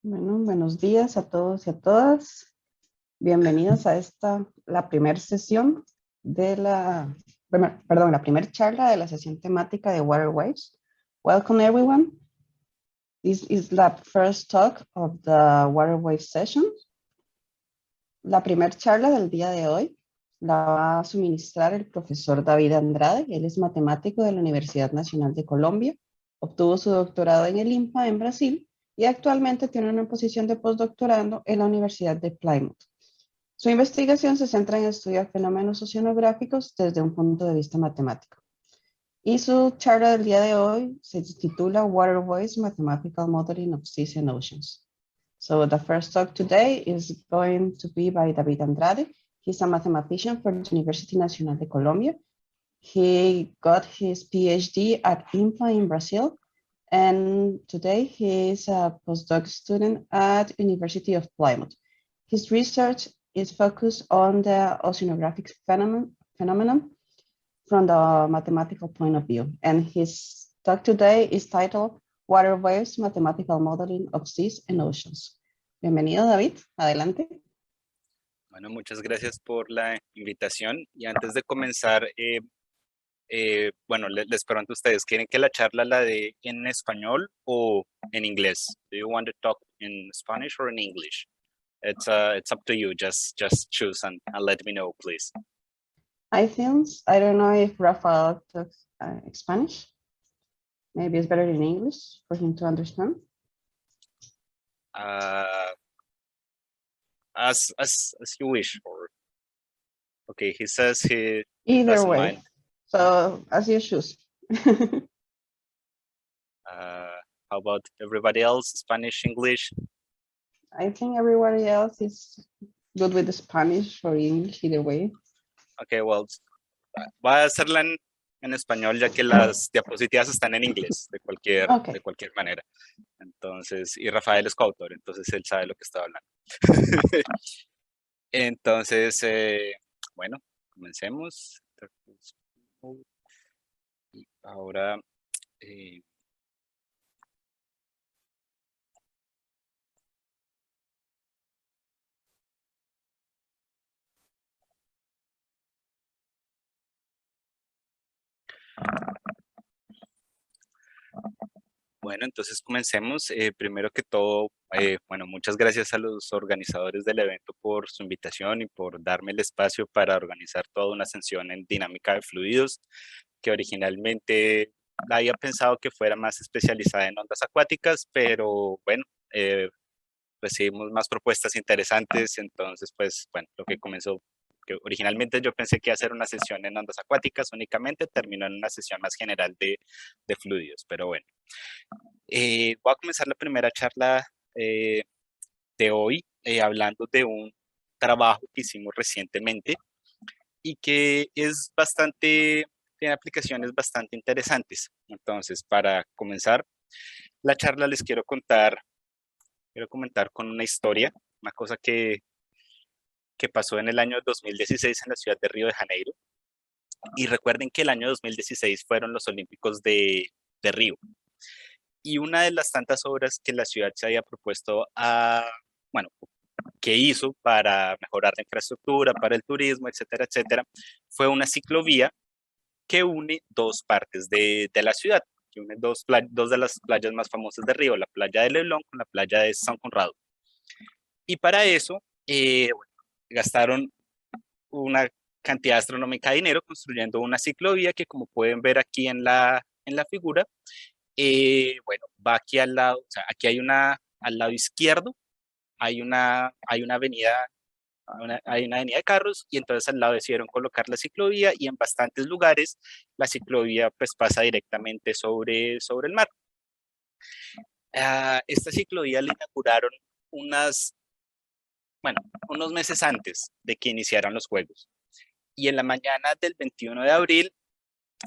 Bueno, buenos días a todos y a todas. Bienvenidos a la primera sesión la primera charla de la sesión temática de Waterways. Welcome everyone. This is the first talk of the Waterways session. La primera charla del día de hoy la va a suministrar el profesor David Andrade. Él es matemático de la Universidad Nacional de Colombia. Obtuvo su doctorado en el INPA en Brasil y actualmente tiene una posición de postdoctorando en la Universidad de Plymouth. Su investigación se centra en estudiar fenómenos oceanográficos desde un punto de vista matemático. Y su charla del día de hoy se titula Waterways Mathematical Modeling of Seas and Oceans. So the first talk today is going to be by David Andrade. He's a mathematician from the University Nacional de Colombia. He got his PhD at INPA in Brazil, and today he is a postdoc student at University of Plymouth. His research is focused on the oceanographic phenomenon from the mathematical point of view. And his talk today is titled Waterways, Mathematical Modeling of Seas and Oceans. Bienvenido, David. Adelante. Bueno, muchas gracias por la invitación. Y antes de comenzar, bueno, les pregunto a ustedes, ¿quieren que la charla la dé en español o en inglés? Do you want to talk in Spanish or in English? It's up to you. Just choose and let me know, please. I don't know if Rafael talks Spanish. Maybe it's better in English for him to understand. As you wish. Or okay, he says he Either doesn't way. mind. So as you choose. How about everybody else? Spanish, English? I think everybody else is good with the Spanish or English, either way. Okay, well, voy a hacerla en español ya que las diapositivas están en inglés de cualquier manera. Entonces, y Rafael es coautor, entonces él sabe lo que está hablando. Entonces, bueno, comencemos. Y ahora, bueno, entonces comencemos. Primero que todo, bueno, muchas gracias a los organizadores del evento por su invitación y por darme el espacio para organizar toda una sesión en dinámica de fluidos, que originalmente había pensado que fuera más especializada en ondas acuáticas, pero bueno, recibimos más propuestas interesantes, entonces pues bueno, lo que comenzó, que originalmente yo pensé que iba a ser una sesión en ondas acuáticas únicamente, terminó en una sesión más general de fluidos, pero bueno. Voy a comenzar la primera charla de hoy hablando de un trabajo que hicimos recientemente y que es tiene aplicaciones bastante interesantes. Entonces, para comenzar la charla les quiero comentar con una historia, una cosa que pasó en el año 2016 en la ciudad de Río de Janeiro. Y recuerden que el año 2016 fueron los Olímpicos de Río. Y una de las tantas obras que la ciudad se había propuesto que hizo para mejorar la infraestructura, para el turismo, etcétera, etcétera, fue una ciclovía que une dos partes de la ciudad, que une dos de las playas más famosas de Río, la playa de Leblon con la playa de San Conrado. Y para eso gastaron una cantidad astronómica de dinero construyendo una ciclovía que, como pueden ver aquí en la figura, bueno, va aquí al lado, o sea, aquí hay al lado izquierdo, hay una avenida, hay una avenida de carros, y entonces al lado decidieron colocar la ciclovía, y en bastantes lugares la ciclovía pues pasa directamente sobre el mar. Esta ciclovía la inauguraron unos meses antes de que iniciaran los Juegos. Y en la mañana del 21 de abril,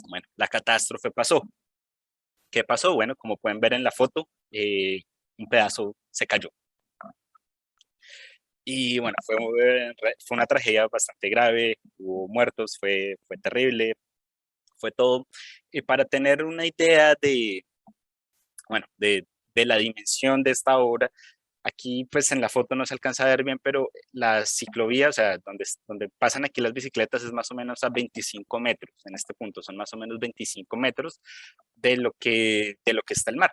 bueno, la catástrofe pasó. ¿Qué pasó? Bueno, como pueden ver en la foto, un pedazo se cayó. Y bueno, fue una tragedia bastante grave, hubo muertos, fue terrible, fue todo. Y para tener una idea de la dimensión de esta obra, Aquí pues en la foto no se alcanza a ver bien, pero la ciclovía, o sea, donde pasan aquí las bicicletas es más o menos a 25 metros en este punto, son más o menos 25 metros de lo que está el mar.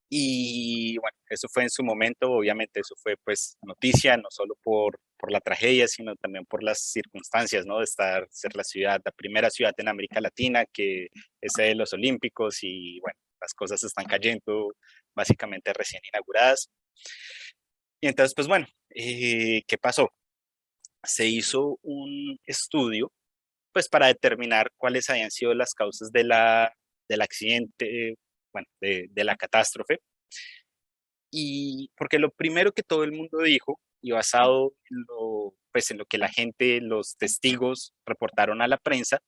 Y bueno, eso fue en su momento, obviamente eso fue pues noticia, no solo por la tragedia, sino también por las circunstancias, ¿no? De ser la ciudad, la primera ciudad en América Latina que es sede de los Olímpicos y bueno, las cosas están cayendo básicamente recién inauguradas. Y entonces, pues bueno, ¿qué pasó? Se hizo un estudio pues para determinar cuáles habían sido las causas del accidente, bueno, de la catástrofe. Y porque lo primero que todo el mundo dijo, y basado en pues en lo que la gente, los testigos reportaron a la prensa,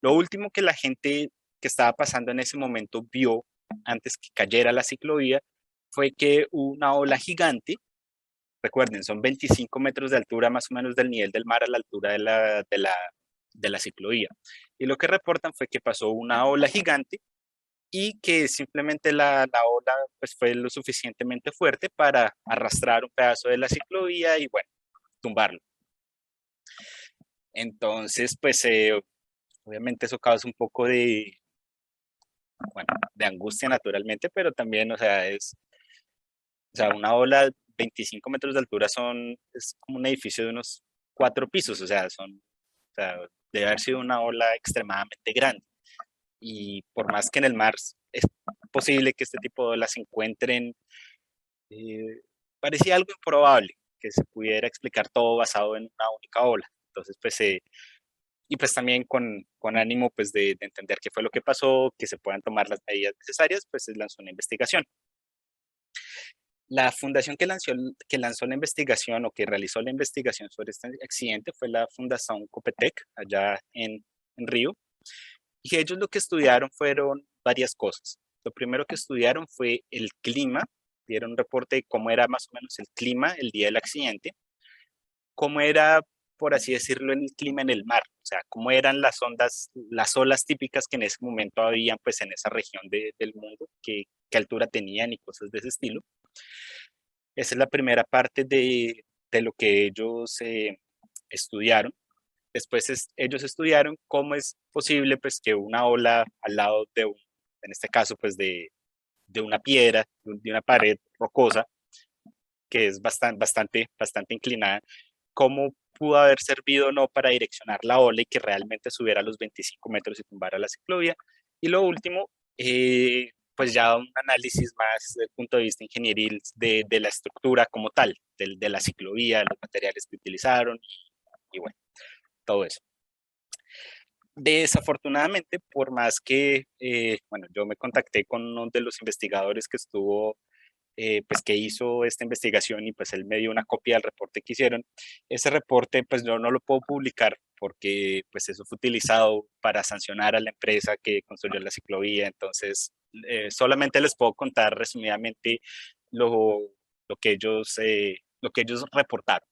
lo último que la gente que estaba pasando en ese momento vio antes que cayera la ciclovía fue que una ola gigante, recuerden, son 25 metros de altura más o menos del nivel del mar a la altura de la ciclovía. Y lo que reportan fue que pasó una ola gigante y que simplemente la ola pues, fue lo suficientemente fuerte para arrastrar un pedazo de la ciclovía y bueno, tumbarlo. Entonces, pues obviamente eso causa un poco bueno, de angustia naturalmente, pero también, o sea, o sea, una ola 25 metros de altura es como un edificio de unos 4 pisos, o sea, debe haber sido una ola extremadamente grande. Y por más que en el mar es posible que este tipo de olas se encuentren, parecía algo improbable que se pudiera explicar todo basado en una única ola. Entonces, pues, y pues también con ánimo pues de entender qué fue lo que pasó, que se puedan tomar las medidas necesarias, pues se lanzó una investigación. La fundación que lanzó la investigación o que realizó la investigación sobre este accidente fue la Fundación Copetec, allá en Río, y ellos lo que estudiaron fueron varias cosas. Lo primero que estudiaron fue el clima, dieron un reporte de cómo era más o menos el clima el día del accidente, cómo era, por así decirlo, el clima en el mar, o sea, cómo eran las olas típicas que en ese momento habían pues en esa región del mundo, qué altura tenían y cosas de ese estilo. Esa es la primera parte de lo que ellos estudiaron. Después ellos estudiaron cómo es posible pues que una ola al lado en este caso pues de una piedra, de una pared rocosa, que es bastante inclinada, cómo pudo haber servido o no para direccionar la ola y que realmente subiera a los 25 metros y tumbara la ciclovía. Y lo último, pues ya un análisis más desde el punto de vista ingenieril de la estructura como tal, de la ciclovía, los materiales que utilizaron y bueno, todo eso. Desafortunadamente, por más que, bueno, yo me contacté con uno de los investigadores que estuvo pues que hizo esta investigación y pues él me dio una copia del reporte que hicieron. Ese reporte pues yo no lo puedo publicar porque pues eso fue utilizado para sancionar a la empresa que construyó la ciclovía, entonces solamente les puedo contar resumidamente lo, lo que ellos reportaron.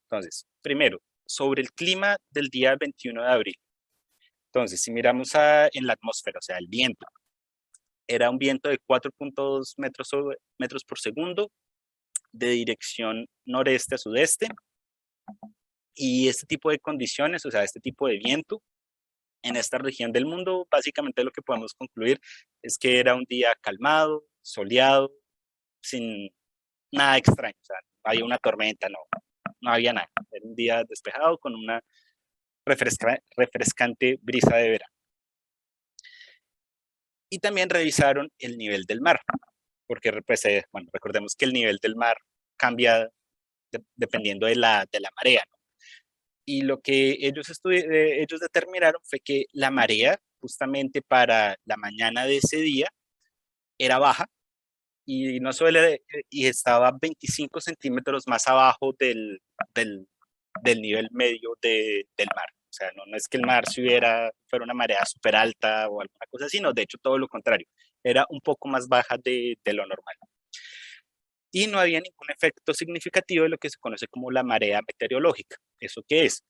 Entonces, primero, sobre el clima del día 21 de abril. Entonces, si miramos en la atmósfera, o sea, el viento, era un viento de 4.2 metros por segundo, de dirección noreste a sudeste, y este tipo de condiciones, o sea, este tipo de viento en esta región del mundo, básicamente lo que podemos concluir es que era un día calmado, soleado, sin nada extraño, o sea, no había una tormenta, no había nada, era un día despejado con una refrescante brisa de verano. Y también revisaron el nivel del mar, porque pues, bueno, recordemos que el nivel del mar cambia dependiendo de la marea, ¿no? Y lo que ellos determinaron fue que la marea, justamente para la mañana de ese día, era baja y, no suele, y estaba 25 centímetros más abajo del, del nivel medio del mar. O sea, no es que el mar fuera una marea súper alta o alguna cosa así, no, de hecho todo lo contrario, era un poco más baja de lo normal. Y no había ningún efecto significativo de lo que se conoce como la marea meteorológica. ¿Eso qué es?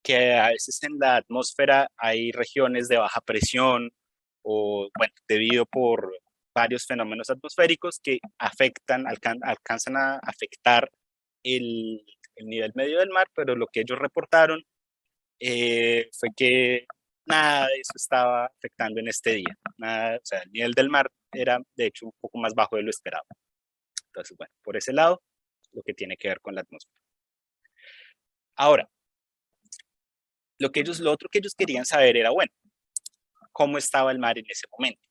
Que a veces en la atmósfera hay regiones de baja presión o, bueno, debido varios fenómenos atmosféricos que alcanzan a afectar el nivel medio del mar, pero lo que ellos reportaron fue que nada de eso estaba afectando en este día. Nada, o sea, el nivel del mar era de hecho un poco más bajo de lo esperado. Entonces, bueno, por ese lado, lo que tiene que ver con la atmósfera. Ahora, lo otro que ellos querían saber era, bueno, cómo estaba el mar en ese momento.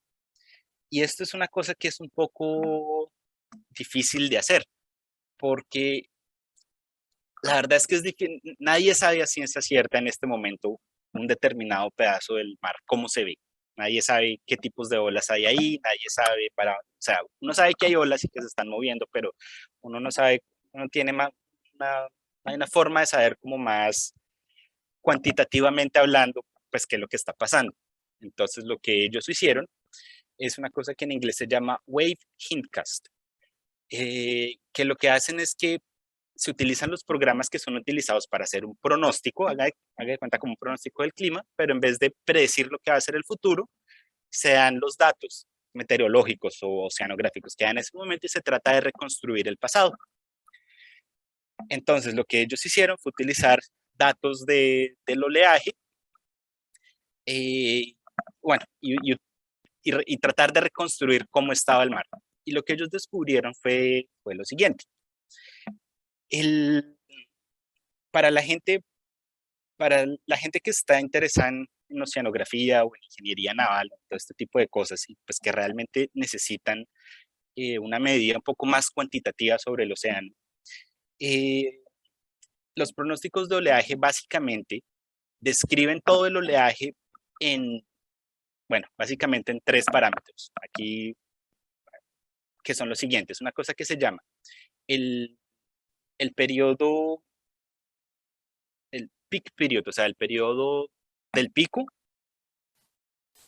Y esto es una cosa que es un poco difícil de hacer, porque la verdad es que nadie sabe a ciencia cierta en este momento un determinado pedazo del mar, cómo se ve. Nadie sabe qué tipos de olas hay ahí, nadie sabe o sea, uno sabe que hay olas y que se están moviendo, pero uno no sabe, uno tiene una forma de saber como más cuantitativamente hablando, pues qué es lo que está pasando. Entonces lo que ellos hicieron es una cosa que en inglés se llama Wave Hintcast, que lo que hacen es que se utilizan los programas que son utilizados para hacer un pronóstico, haga de cuenta como un pronóstico del clima, pero en vez de predecir lo que va a ser el futuro, se dan los datos meteorológicos o oceanográficos que hay en ese momento y se trata de reconstruir el pasado. Entonces, lo que ellos hicieron fue utilizar datos del oleaje, bueno, y tratar de reconstruir cómo estaba el mar. Y lo que ellos descubrieron fue lo siguiente. Para la gente que está interesada en oceanografía o en ingeniería naval, todo este tipo de cosas, y pues que realmente necesitan una medida un poco más cuantitativa sobre el océano, los pronósticos de oleaje básicamente describen todo el oleaje básicamente en 3 parámetros. Aquí, que son los siguientes. Una cosa que se llama el periodo, el peak period, o sea, el periodo del pico,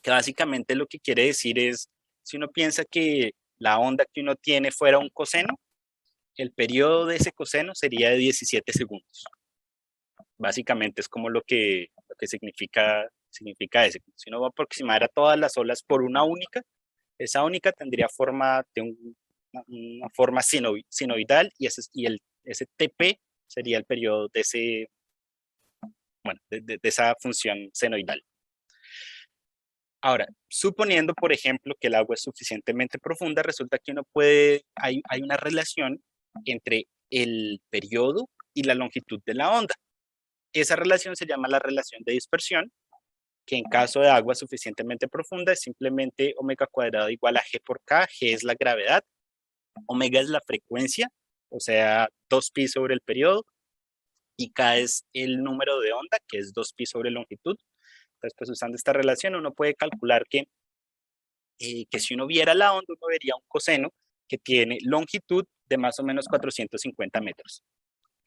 que básicamente lo que quiere decir es, si uno piensa que la onda que uno tiene fuera un coseno, el periodo de ese coseno sería de 17 segundos. Básicamente es como lo que significa ese. Si uno va a aproximar a todas las olas por una única, esa única tendría forma de una forma sinoidal y ese TP sería el periodo de esa función senoidal. Ahora, suponiendo, por ejemplo, que el agua es suficientemente profunda, resulta que hay una relación entre el periodo y la longitud de la onda. Esa relación se llama la relación de dispersión, que en caso de agua suficientemente profunda es simplemente omega cuadrado igual a G por K. G es la gravedad, omega es la frecuencia, o sea, 2pi sobre el periodo, y K es el número de onda, que es 2pi sobre longitud. Entonces, pues usando esta relación uno puede calcular que si uno viera la onda, uno vería un coseno que tiene longitud de más o menos 450 metros.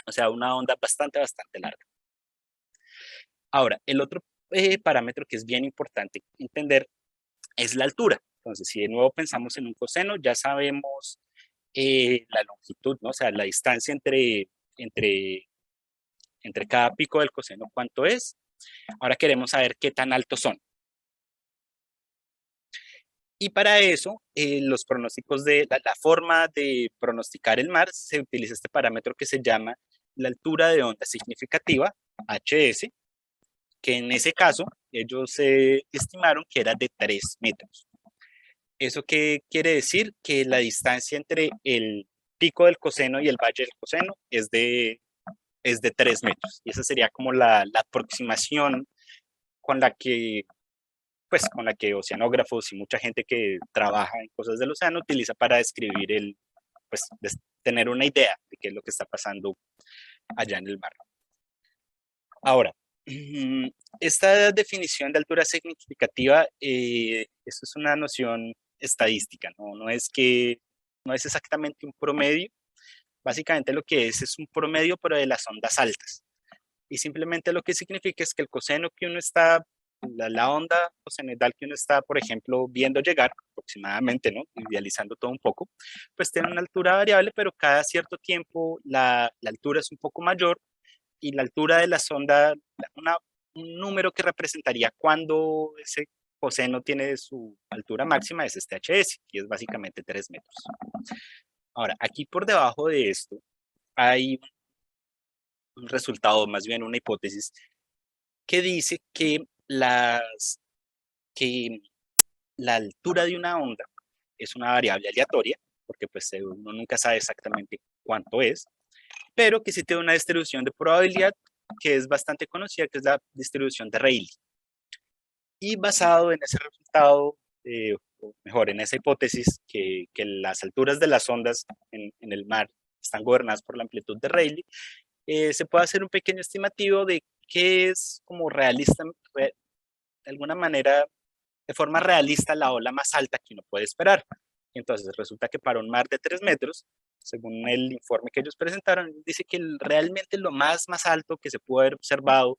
O sea, una onda bastante larga. Ahora, el otro parámetro que es bien importante entender es la altura. Entonces, si de nuevo pensamos en un coseno, ya sabemos la longitud, ¿no? O sea, la distancia entre cada pico del coseno, ¿cuánto es? Ahora queremos saber qué tan altos son. Y para eso, los pronósticos la forma de pronosticar el mar, se utiliza este parámetro que se llama la altura de onda significativa, HS, que en ese caso ellos estimaron que era de 3 metros. ¿Eso qué quiere decir? Que la distancia entre el pico del coseno y el valle del coseno es de 3 metros. Y esa sería como la aproximación con la que oceanógrafos y mucha gente que trabaja en cosas del océano utiliza para describir tener una idea de qué es lo que está pasando allá en el mar. Ahora, esta definición de altura significativa, eso es una noción estadística, no es exactamente un promedio. Básicamente lo que es un promedio, pero de las ondas altas. Y simplemente lo que significa es que el coseno que uno está, la onda cosenoidal que uno está, por ejemplo, viendo llegar, aproximadamente, ¿no? Idealizando todo un poco, pues tiene una altura variable, pero cada cierto tiempo la altura es un poco mayor y la altura de la sonda, un número que representaría cuando José no tiene su altura máxima, es este HS, y es básicamente 3 metros. Ahora, aquí por debajo de esto hay un resultado, más bien una hipótesis, que dice que la altura de una onda es una variable aleatoria, porque pues uno nunca sabe exactamente cuánto es, pero que sí tiene una distribución de probabilidad que es bastante conocida, que es la distribución de Rayleigh. Y basado en ese resultado, o mejor, en esa hipótesis, que las alturas de las ondas en el mar están gobernadas por la amplitud de Rayleigh, se puede hacer un pequeño estimativo de qué es como realista, de alguna manera, de forma realista, la ola más alta que uno puede esperar. Entonces resulta que para un mar de 3 metros, según el informe que ellos presentaron, dice que realmente lo más alto que se pudo haber observado,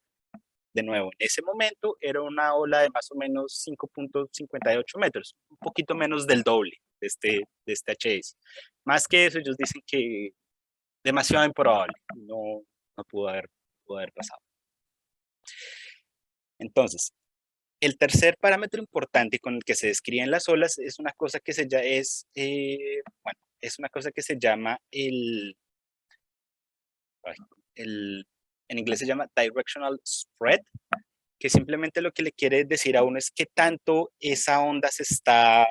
de nuevo, en ese momento era una ola de más o menos 5.58 metros, un poquito menos del doble de este HS. Más que eso, ellos dicen que demasiado improbable, no pudo haber pasado. Entonces, el tercer parámetro importante con el que se describen las olas es una cosa que es una cosa que se llama en inglés se llama directional spread, que simplemente lo que le quiere decir a uno es qué tanto esa onda se está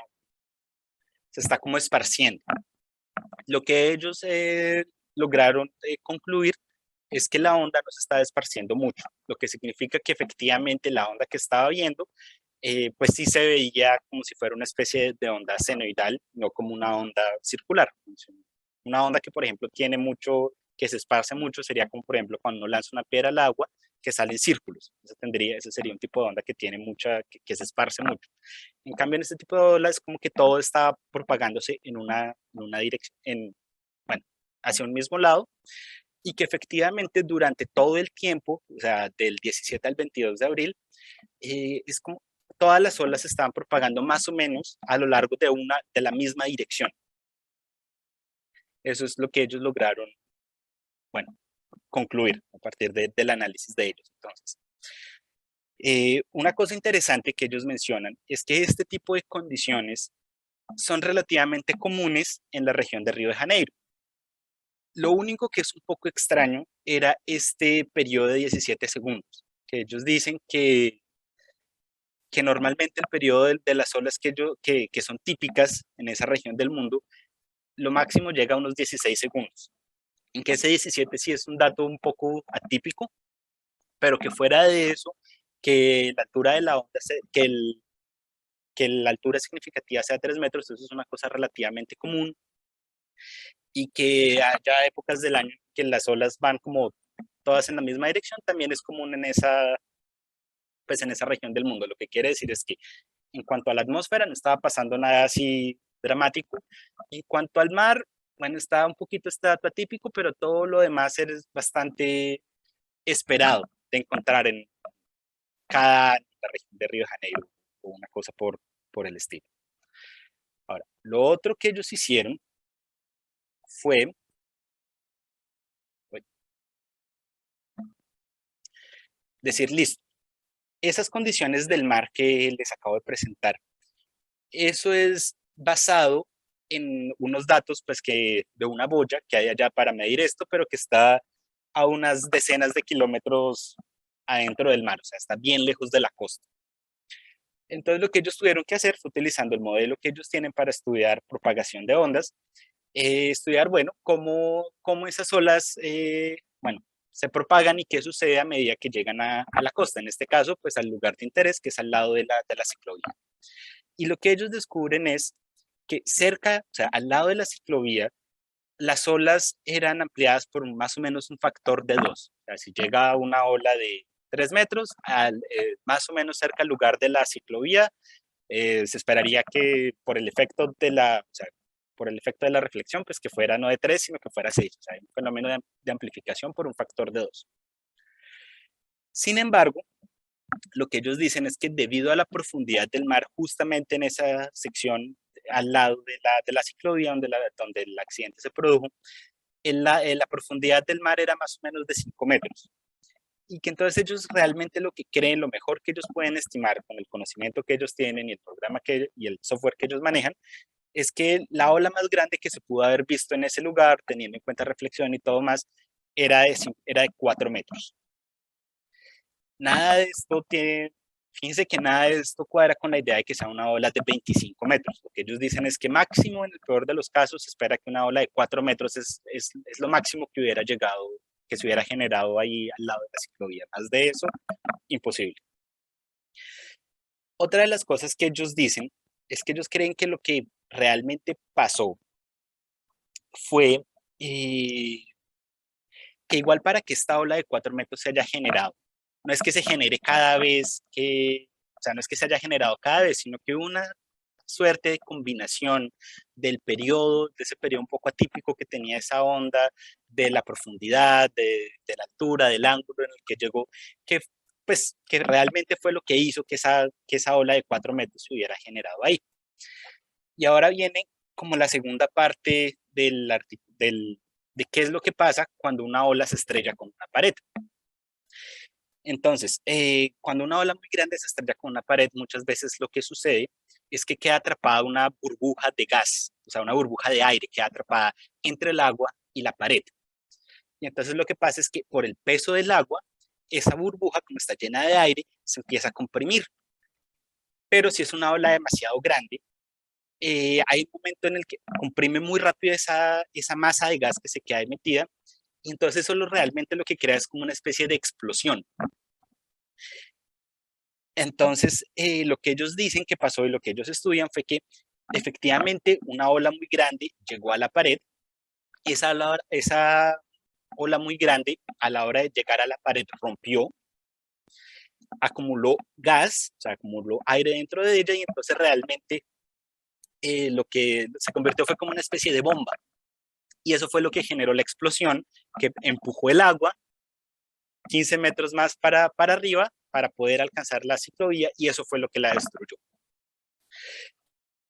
como esparciendo. Lo que ellos lograron concluir es que la onda no se está esparciendo mucho, lo que significa que efectivamente la onda que estaba viendo, pues sí se veía como si fuera una especie de onda senoidal, no como una onda circular. Una onda que, por ejemplo, tiene mucho, que se esparce mucho, sería como, por ejemplo, cuando uno lanza una piedra al agua, que sale en círculos. Ese sería un tipo de onda que tiene que se esparce mucho. En cambio, en este tipo de olas, como que todo está propagándose en una dirección, bueno, hacia un mismo lado, y que efectivamente durante todo el tiempo, o sea, del 17 al 22 de abril, es como todas las olas se estaban propagando más o menos a lo largo de la misma dirección. Eso es lo que ellos lograron, bueno, concluir a partir del análisis de ellos. Entonces, una cosa interesante que ellos mencionan es que este tipo de condiciones son relativamente comunes en la región de Río de Janeiro. Lo único que es un poco extraño era este periodo de 17 segundos, que ellos dicen que normalmente el periodo de las olas que son típicas en esa región del mundo, lo máximo llega a unos 16 segundos. En que ese 17 sí es un dato un poco atípico, pero que fuera de eso, que la altura de la onda, que la altura significativa sea 3 metros, eso es una cosa relativamente común, y que haya épocas del año que las olas van como todas en la misma dirección, también es común pues en esa región del mundo. Lo que quiere decir es que en cuanto a la atmósfera no estaba pasando nada así dramático. En cuanto al mar, bueno, estaba un poquito este dato atípico, pero todo lo demás es bastante esperado de encontrar en la región de Río de Janeiro o una cosa por el estilo. Ahora, lo otro que ellos hicieron fue decir, listo, esas condiciones del mar que les acabo de presentar, eso es basado en unos datos pues de una boya que hay allá para medir esto, pero que está a unas decenas de kilómetros adentro del mar, o sea, está bien lejos de la costa. Entonces lo que ellos tuvieron que hacer fue utilizando el modelo que ellos tienen para estudiar propagación de ondas, estudiar, bueno, cómo esas olas, bueno, se propagan y qué sucede a medida que llegan a la costa, en este caso, pues al lugar de interés, que es al lado de la ciclovía. Y lo que ellos descubren es que cerca, o sea, al lado de la ciclovía, las olas eran ampliadas por más o menos un factor de 2. O sea, si llega una ola de 3 metros, más o menos cerca al lugar de la ciclovía, se esperaría que por el efecto por el efecto de la reflexión, pues que fuera no de 3, sino que fuera 6. O sea, un fenómeno de amplificación por un factor de 2. Sin embargo, lo que ellos dicen es que debido a la profundidad del mar, justamente en esa sección al lado de la ciclovía donde el accidente se produjo, la profundidad del mar era más o menos de 5 metros. y que entonces ellos realmente lo que creen, lo mejor que ellos pueden estimar con el conocimiento que ellos tienen y el programa y el software que ellos manejan, es que la ola más grande que se pudo haber visto en ese lugar, teniendo en cuenta reflexión y todo más, era de 4 metros. Nada de esto tiene, fíjense que nada de esto cuadra con la idea de que sea una ola de 25 metros. Lo que ellos dicen es que máximo, en el peor de los casos, se espera que una ola de 4 metros es lo máximo que hubiera llegado, que se hubiera generado ahí al lado de la ciclovía. Más de eso, imposible. Otra de las cosas que ellos dicen es que ellos creen que lo que realmente pasó fue que igual para que esta ola de 4 metros se haya generado, no es que se genere cada vez que, o sea, no es que se haya generado cada vez, sino que una suerte de combinación del periodo, de ese periodo un poco atípico que tenía esa onda, de la profundidad, de la altura, del ángulo en el que llegó, que pues que realmente fue lo que hizo que esa ola de 4 metros se hubiera generado ahí. Y ahora viene como la segunda parte de qué es lo que pasa cuando una ola se estrella con una pared. Entonces, cuando una ola muy grande se estrella con una pared, muchas veces lo que sucede es que queda atrapada una burbuja de gas, o sea, una burbuja de aire queda atrapada entre el agua y la pared. Y entonces lo que pasa es que por el peso del agua, esa burbuja, como está llena de aire, se empieza a comprimir. Pero si es una ola demasiado grande, hay un momento en el que comprime muy rápido esa masa de gas que se queda ahí metida, y entonces eso realmente lo que crea es como una especie de explosión. Entonces, lo que ellos dicen que pasó y lo que ellos estudian fue que efectivamente una ola muy grande llegó a la pared, esa ola muy grande a la hora de llegar a la pared rompió, acumuló gas, o sea, acumuló aire dentro de ella y entonces realmente lo que se convirtió fue como una especie de bomba. Y eso fue lo que generó la explosión, que empujó el agua 15 metros más para arriba para poder alcanzar la ciclovía y eso fue lo que la destruyó.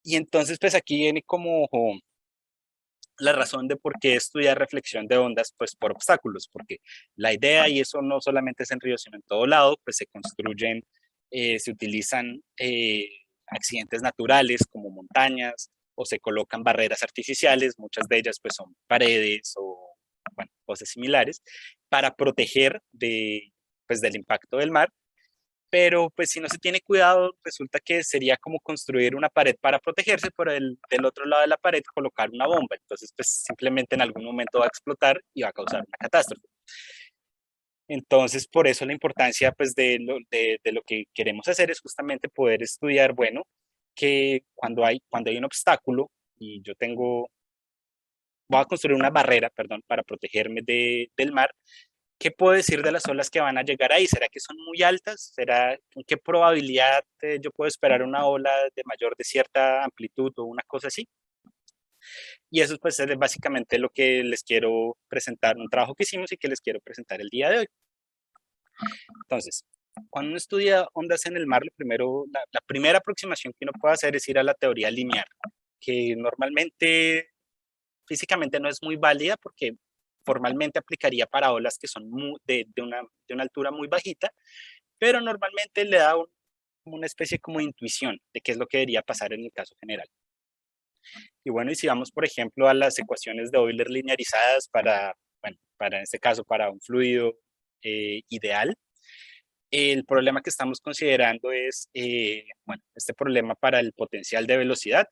Y entonces, pues aquí viene como la razón de por qué estudiar reflexión de ondas, pues por obstáculos, porque la idea, y eso no solamente es en Río, sino en todo lado, pues se construyen, se utilizan accidentes naturales como montañas o se colocan barreras artificiales, muchas de ellas pues son paredes o bueno, cosas similares, para proteger pues, del impacto del mar, pero pues si no se tiene cuidado, resulta que sería como construir una pared para protegerse, pero del otro lado de la pared colocar una bomba, entonces pues simplemente en algún momento va a explotar y va a causar una catástrofe. Entonces, por eso la importancia pues de lo que queremos hacer es justamente poder estudiar, bueno, que cuando hay un obstáculo y yo voy a construir una barrera, perdón, para protegerme del mar, ¿qué puedo decir de las olas que van a llegar ahí? ¿Será que son muy altas? ¿Con qué probabilidad yo puedo esperar una ola de mayor de cierta amplitud o una cosa así? Y eso pues es básicamente lo que les quiero presentar, un trabajo que hicimos y que les quiero presentar el día de hoy. Entonces, cuando uno estudia ondas en el mar, la primera aproximación que uno puede hacer es ir a la teoría lineal, que normalmente físicamente no es muy válida porque formalmente aplicaría para olas que son de una altura muy bajita, pero normalmente le da una especie como de intuición de qué es lo que debería pasar en el caso general. Y bueno, y si vamos, por ejemplo, a las ecuaciones de Euler linearizadas bueno, en este caso, para un fluido ideal, el problema que estamos considerando es, bueno, este problema para el potencial de velocidad,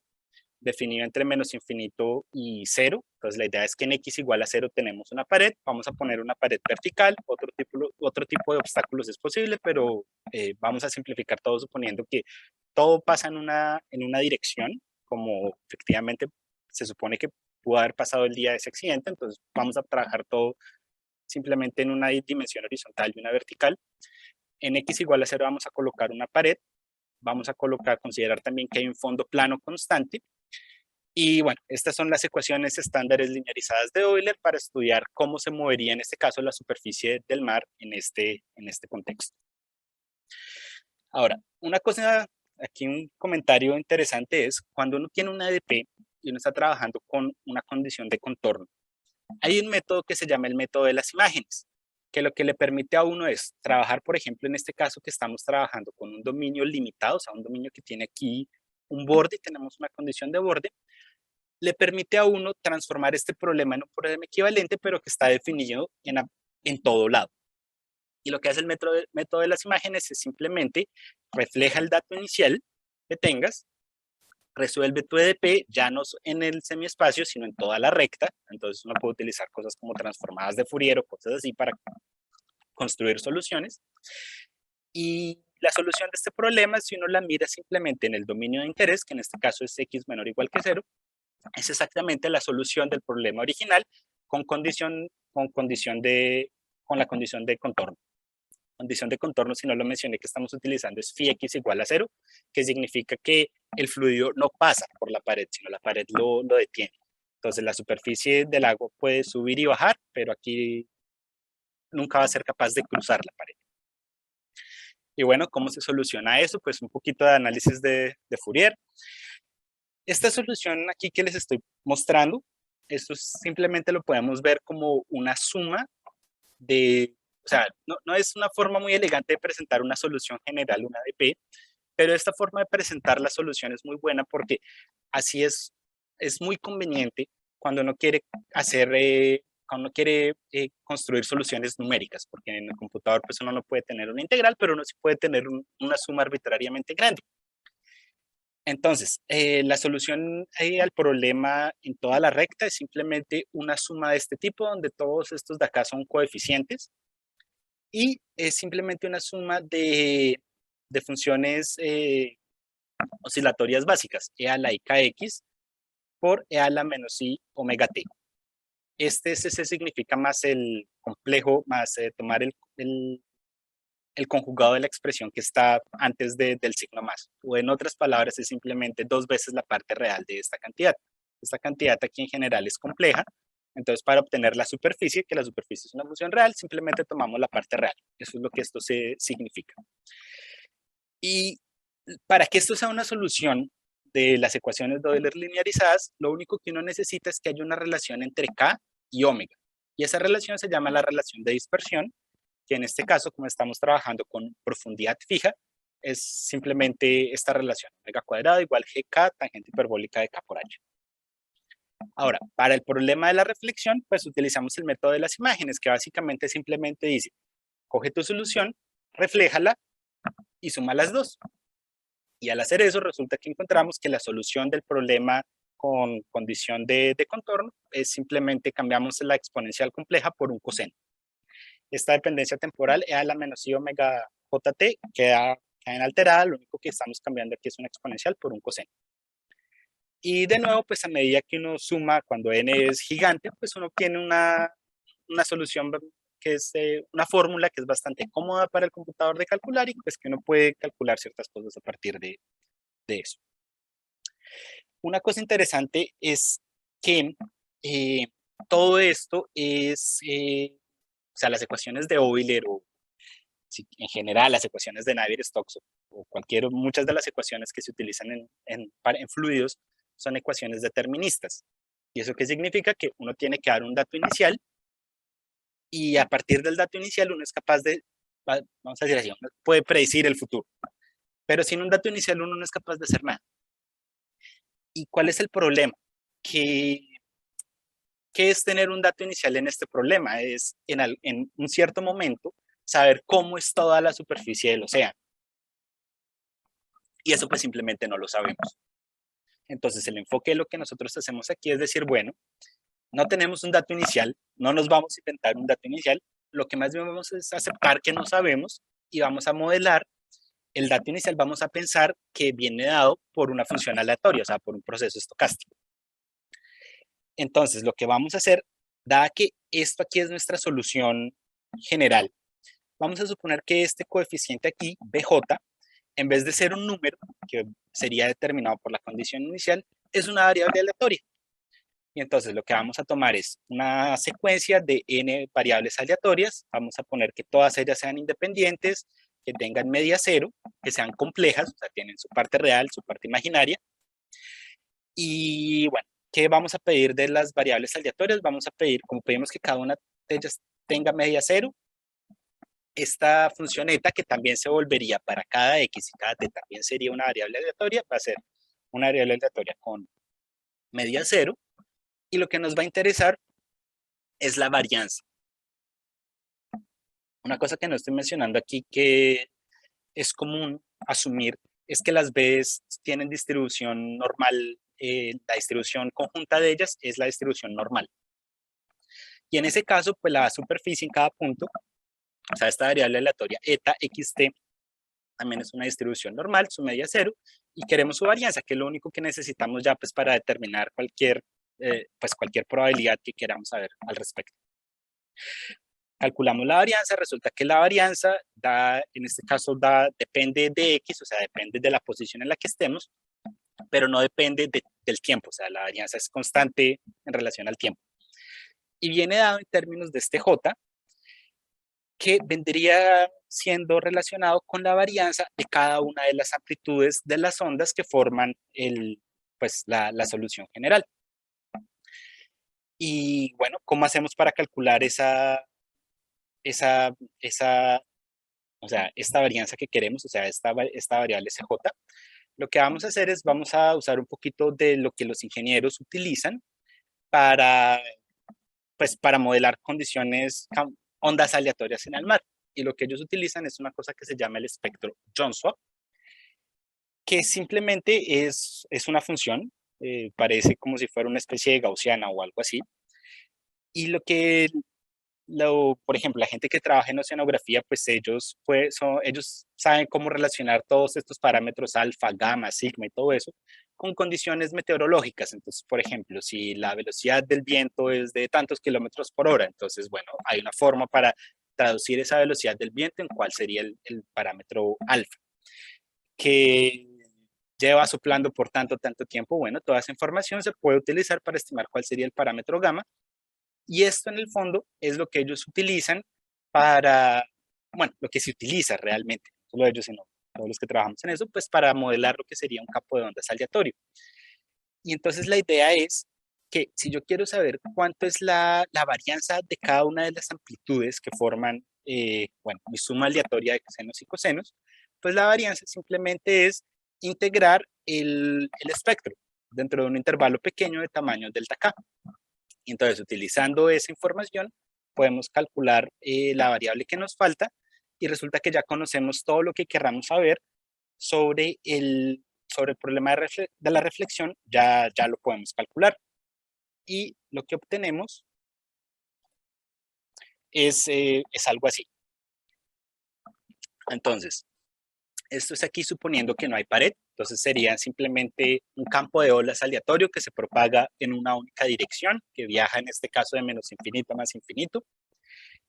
definido entre menos infinito y cero. Entonces la idea es que en x igual a cero tenemos una pared, vamos a poner una pared vertical, otro tipo de obstáculos es posible, pero vamos a simplificar todo suponiendo que todo pasa en una dirección, como efectivamente se supone que pudo haber pasado el día de ese accidente, entonces vamos a trabajar todo simplemente en una dimensión horizontal y una vertical. En x igual a cero vamos a colocar una pared, vamos a considerar también que hay un fondo plano constante. Y bueno, estas son las ecuaciones estándares linearizadas de Euler para estudiar cómo se movería en este caso la superficie del mar en este contexto. Ahora, una cosa, aquí un comentario interesante es cuando uno tiene una EDP y uno está trabajando con una condición de contorno, hay un método que se llama el método de las imágenes. que lo que le permite a uno es trabajar, por ejemplo, en este caso que estamos trabajando con un dominio limitado, o sea, un dominio que tiene aquí un borde, tenemos una condición de borde, le permite a uno transformar este problema en un problema equivalente, pero que está definido en todo lado. Y lo que hace el método de las imágenes es simplemente refleja el dato inicial que tengas, resuelve tu EDP ya no en el semiespacio, sino en toda la recta. Entonces uno puede utilizar cosas como transformadas de Fourier o cosas así para construir soluciones. Y la solución de este problema, si uno la mira simplemente en el dominio de interés, que en este caso es x menor o igual que 0, es exactamente la solución del problema original con la condición de contorno. Condición de contorno, si no lo mencioné, que estamos utilizando es phi x igual a 0, que significa que el fluido no pasa por la pared, sino la pared lo detiene. Entonces la superficie del agua puede subir y bajar, pero aquí nunca va a ser capaz de cruzar la pared. Y bueno, ¿cómo se soluciona eso? Pues un poquito de análisis de Fourier. Esta solución aquí que les estoy mostrando, esto simplemente lo podemos ver como una suma de, o sea, no es una forma muy elegante de presentar una solución general, una ADP, pero esta forma de presentar la solución es muy buena porque así es muy conveniente cuando uno quiere construir soluciones numéricas, porque en el computador pues uno no puede tener una integral, pero uno sí puede tener una suma arbitrariamente grande. Entonces, la solución al problema en toda la recta es simplemente una suma de este tipo, donde todos estos de acá son coeficientes, y es simplemente una suma de funciones oscilatorias básicas, e a la i kx por e a la menos i omega t. Este se significa más el complejo, más tomar el conjugado de la expresión que está antes del signo más. O en otras palabras, es simplemente 2 veces la parte real de esta cantidad. Esta cantidad aquí en general es compleja, entonces para obtener la superficie, que la superficie es una función real, simplemente tomamos la parte real. Eso es lo que esto significa. Y para que esto sea una solución de las ecuaciones de Euler linearizadas, lo único que uno necesita es que haya una relación entre K y omega. Y esa relación se llama la relación de dispersión, que en este caso, como estamos trabajando con profundidad fija, es simplemente esta relación, omega cuadrado igual gk tangente hiperbólica de k por h. Ahora, para el problema de la reflexión, pues utilizamos el método de las imágenes, que básicamente simplemente dice, coge tu solución, refléjala y suma las dos. Y al hacer eso, resulta que encontramos que la solución del problema con condición de contorno es simplemente cambiamos la exponencial compleja por un coseno. Esta dependencia temporal e a la menos i omega jt queda inalterada, lo único que estamos cambiando aquí es una exponencial por un coseno. Y de nuevo, pues a medida que uno suma, cuando n es gigante, pues uno obtiene una solución que es una fórmula que es bastante cómoda para el computador de calcular y pues que uno puede calcular ciertas cosas a partir de eso. Una cosa interesante es que todo esto es, o sea, las ecuaciones de Euler o en general las ecuaciones de Navier-Stokes o muchas de las ecuaciones que se utilizan en fluidos son ecuaciones deterministas. ¿Y eso qué significa? Que uno tiene que dar un dato inicial y a partir del dato inicial uno es capaz de, vamos a decir así, uno puede predecir el futuro. Pero sin un dato inicial uno no es capaz de hacer nada. ¿Y cuál es el problema? ¿Qué es tener un dato inicial en este problema? Es en un cierto momento saber cómo es toda la superficie del océano. Y eso pues simplemente no lo sabemos. Entonces el enfoque de lo que nosotros hacemos aquí es decir, bueno, no tenemos un dato inicial, no nos vamos a inventar un dato inicial, lo que más bien vamos es aceptar que no sabemos y vamos a modelar el dato inicial, vamos a pensar que viene dado por una función aleatoria, o sea, por un proceso estocástico. Entonces, lo que vamos a hacer, dada que esto aquí es nuestra solución general, vamos a suponer que este coeficiente aquí, BJ, en vez de ser un número, que sería determinado por la condición inicial, es una variable aleatoria. Y entonces lo que vamos a tomar es una secuencia de n variables aleatorias, vamos a poner que todas ellas sean independientes, que tengan media cero, que sean complejas, o sea, tienen su parte real, su parte imaginaria. Y bueno, ¿qué vamos a pedir de las variables aleatorias? Vamos a pedir, como pedimos que cada una de ellas tenga media cero, esta función eta, que también se volvería para cada x y cada t también sería una variable aleatoria, va a ser una variable aleatoria con media cero, y lo que nos va a interesar es la varianza. Una cosa que no estoy mencionando aquí que es común asumir es que las Bs tienen distribución normal, la distribución conjunta de ellas es la distribución normal. Y en ese caso, pues la superficie en cada punto, o sea, esta variable aleatoria eta xt también es una distribución normal, su media cero, y queremos su varianza, que es lo único que necesitamos ya pues para determinar cualquier probabilidad que queramos saber al respecto. Calculamos la varianza, resulta que la varianza da, en este caso depende de x, o sea, depende de la posición en la que estemos, pero no depende del tiempo, o sea, la varianza es constante en relación al tiempo. Y viene dado en términos de este j, que vendría siendo relacionado con la varianza de cada una de las amplitudes de las ondas que forman la solución general. Y bueno, ¿cómo hacemos para calcular esta varianza que queremos, o sea, esta variable CJ? Lo que vamos a hacer es, vamos a usar un poquito de lo que los ingenieros utilizan para modelar ondas aleatorias en el mar. Y lo que ellos utilizan es una cosa que se llama el espectro Jones-Swap, que simplemente es una función, parece como si fuera una especie de gaussiana o algo así. Y por ejemplo, la gente que trabaja en oceanografía, pues ellos saben cómo relacionar todos estos parámetros alfa, gamma, sigma y todo eso con condiciones meteorológicas. Entonces, por ejemplo, si la velocidad del viento es de tantos kilómetros por hora, entonces, bueno, hay una forma para traducir esa velocidad del viento en cuál sería el parámetro alfa, que lleva soplando por tanto tiempo. Bueno, toda esa información se puede utilizar para estimar cuál sería el parámetro gamma. Y esto en el fondo es lo que ellos utilizan lo que se utiliza realmente, no solo ellos, sino todos los que trabajamos en eso, pues para modelar lo que sería un campo de ondas aleatorio. Y entonces la idea es que si yo quiero saber cuánto es la varianza de cada una de las amplitudes que forman, mi suma aleatoria de senos y cosenos, pues la varianza simplemente es integrar el espectro dentro de un intervalo pequeño de tamaño delta K. Y entonces, utilizando esa información, podemos calcular la variable que nos falta y resulta que ya conocemos todo lo que querramos saber sobre el problema de la reflexión, ya lo podemos calcular. Y lo que obtenemos es algo así. Entonces, esto es aquí suponiendo que no hay pared, entonces sería simplemente un campo de olas aleatorio que se propaga en una única dirección, que viaja en este caso de menos infinito a más infinito.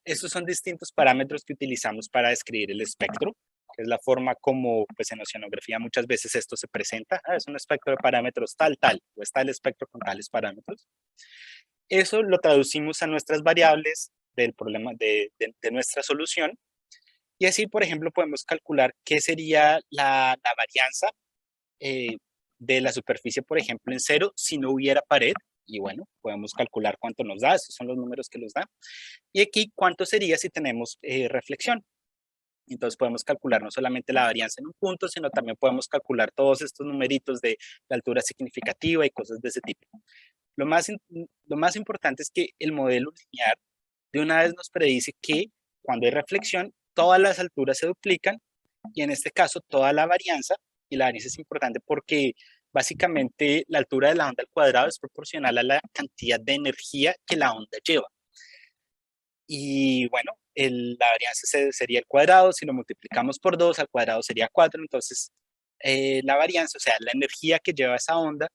Estos son distintos parámetros que utilizamos para describir el espectro, que es la forma como pues, en oceanografía muchas veces esto se presenta. Es un espectro de parámetros tal, o está el espectro con tales parámetros. Eso lo traducimos a nuestras variables del problema de nuestra solución. Y así, por ejemplo, podemos calcular qué sería la varianza de la superficie, por ejemplo, en cero si no hubiera pared. Y bueno, podemos calcular cuánto nos da, esos son los números que nos da. Y aquí, cuánto sería si tenemos reflexión. Entonces podemos calcular no solamente la varianza en un punto, sino también podemos calcular todos estos numeritos de la altura significativa y cosas de ese tipo. Lo más importante es que el modelo lineal de una vez nos predice que cuando hay reflexión, todas las alturas se duplican y en este caso toda la varianza, y la varianza es importante porque básicamente la altura de la onda al cuadrado es proporcional a la cantidad de energía que la onda lleva. Y bueno, la varianza sería el cuadrado, si lo multiplicamos por 2, al cuadrado sería 4, entonces la varianza, o sea, la energía que lleva esa onda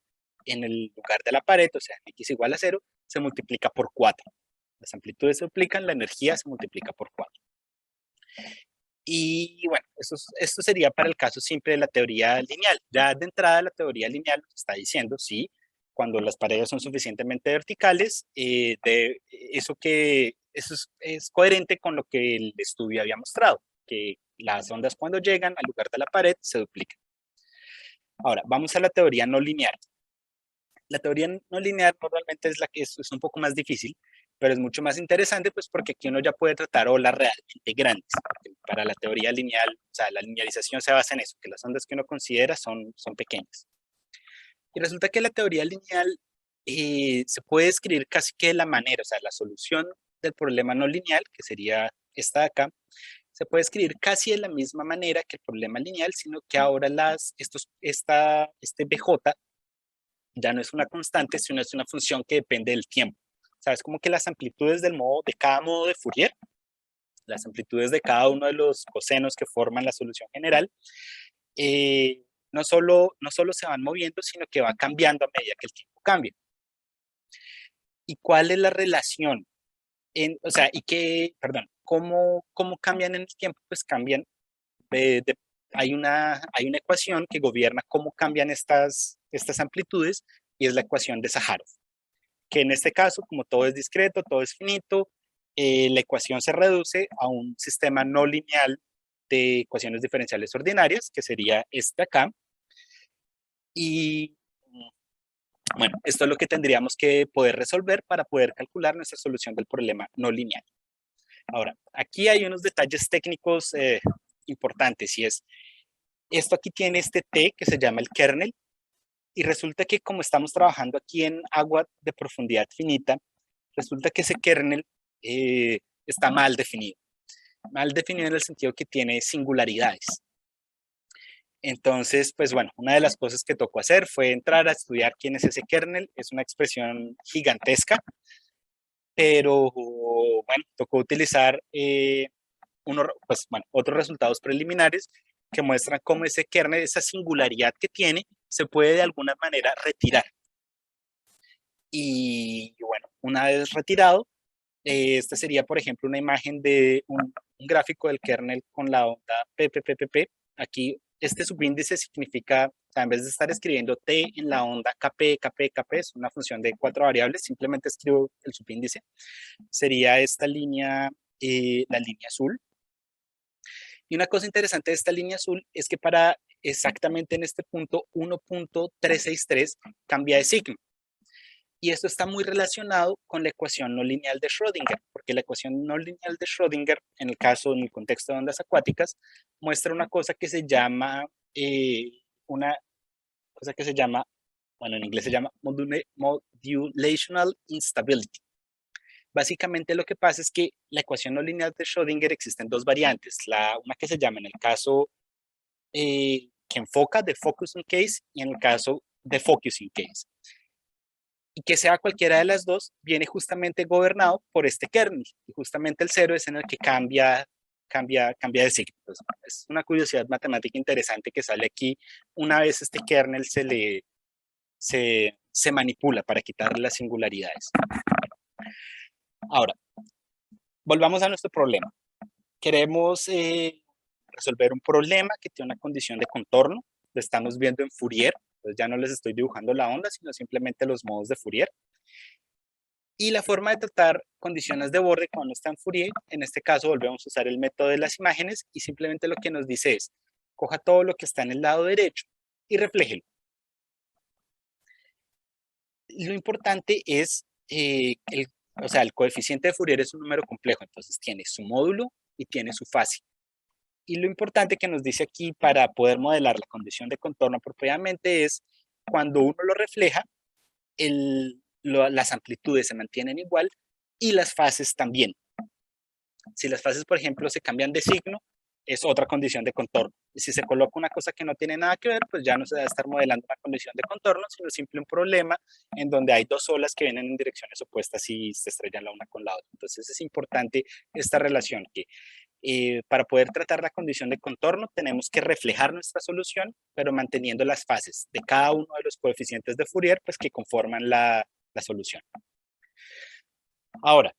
en el lugar de la pared, o sea, en x igual a 0, se multiplica por 4. Las amplitudes se duplican, la energía se multiplica por 4. Y bueno, esto sería para el caso simple de la teoría lineal. Ya de entrada la teoría lineal nos está diciendo, sí, cuando las paredes son suficientemente verticales, eso es coherente con lo que el estudio había mostrado, que las ondas cuando llegan al lugar de la pared se duplican. Ahora, vamos a la teoría no lineal. La teoría no lineal normalmente es la que es un poco más difícil, pero es mucho más interesante pues porque aquí uno ya puede tratar olas realmente grandes. Para la teoría lineal, o sea, la linealización se basa en eso, que las ondas que uno considera son pequeñas. Y resulta que la teoría lineal se puede escribir casi que de la manera, o sea, la solución del problema no lineal, que sería esta de acá, se puede escribir casi de la misma manera que el problema lineal, sino que ahora este BJ ya no es una constante, sino es una función que depende del tiempo. O sea, es como que las amplitudes de cada modo de Fourier, las amplitudes de cada uno de los cosenos que forman la solución general, no solo se van moviendo, sino que va cambiando a medida que el tiempo cambia. ¿Y cuál es la relación? O sea, ¿cómo cambian en el tiempo? Pues cambian, hay una ecuación que gobierna cómo cambian estas amplitudes y es la ecuación de Sahárov, que en este caso, como todo es discreto, todo es finito, la ecuación se reduce a un sistema no lineal de ecuaciones diferenciales ordinarias, que sería este acá. Y bueno, esto es lo que tendríamos que poder resolver para poder calcular nuestra solución del problema no lineal. Ahora, aquí hay unos detalles técnicos importantes y es, esto aquí tiene este T que se llama el kernel y resulta que como estamos trabajando aquí en agua de profundidad finita, resulta que ese kernel está mal definido. Mal definido en el sentido que tiene singularidades. Entonces, pues bueno, una de las cosas que tocó hacer fue entrar a estudiar quién es ese kernel. Es una expresión gigantesca, pero bueno, tocó utilizar otros resultados preliminares que muestran cómo ese kernel, esa singularidad que tiene, se puede de alguna manera retirar. Y bueno, una vez retirado, esta sería, por ejemplo, una imagen de un gráfico del kernel con la onda PPPPP. Aquí este subíndice significa, o sea, en vez de estar escribiendo T en la onda KP, KP, KP, es una función de 4 variables, simplemente escribo el subíndice. Sería esta línea, la línea azul. Y una cosa interesante de esta línea azul es que para exactamente en este punto 1.363 cambia de signo. Y esto está muy relacionado con la ecuación no lineal de Schrödinger, porque la ecuación no lineal de Schrödinger, en el contexto de ondas acuáticas, muestra una cosa que se llama, bueno, en inglés se llama modulational instability. Básicamente lo que pasa es que la ecuación no lineal de Schrödinger existen dos variantes, una que se llama en el caso que enfoca de focusing case y en el caso de focusing case. Y que sea cualquiera de las dos, viene justamente gobernado por este kernel. Y justamente el cero es en el que cambia de signo. Entonces, es una curiosidad matemática interesante que sale aquí una vez este kernel se manipula para quitarle las singularidades. Ahora, volvamos a nuestro problema. Queremos resolver un problema que tiene una condición de contorno. Lo estamos viendo en Fourier. Entonces ya no les estoy dibujando la onda, sino simplemente los modos de Fourier. Y la forma de tratar condiciones de borde cuando está en Fourier, en este caso volvemos a usar el método de las imágenes y simplemente lo que nos dice es, coja todo lo que está en el lado derecho y refléjelo. Lo importante es, el coeficiente de Fourier es un número complejo, entonces tiene su módulo y tiene su fase. Y lo importante que nos dice aquí para poder modelar la condición de contorno apropiadamente es, cuando uno lo refleja, las amplitudes se mantienen igual y las fases también. Si las fases, por ejemplo, se cambian de signo, es otra condición de contorno. Y si se coloca una cosa que no tiene nada que ver, pues ya no se va a estar modelando una condición de contorno, sino simple un problema en donde hay dos olas que vienen en direcciones opuestas y se estrellan la una con la otra. Entonces es importante esta relación que para poder tratar la condición de contorno tenemos que reflejar nuestra solución, pero manteniendo las fases de cada uno de los coeficientes de Fourier pues, que conforman la solución. Ahora,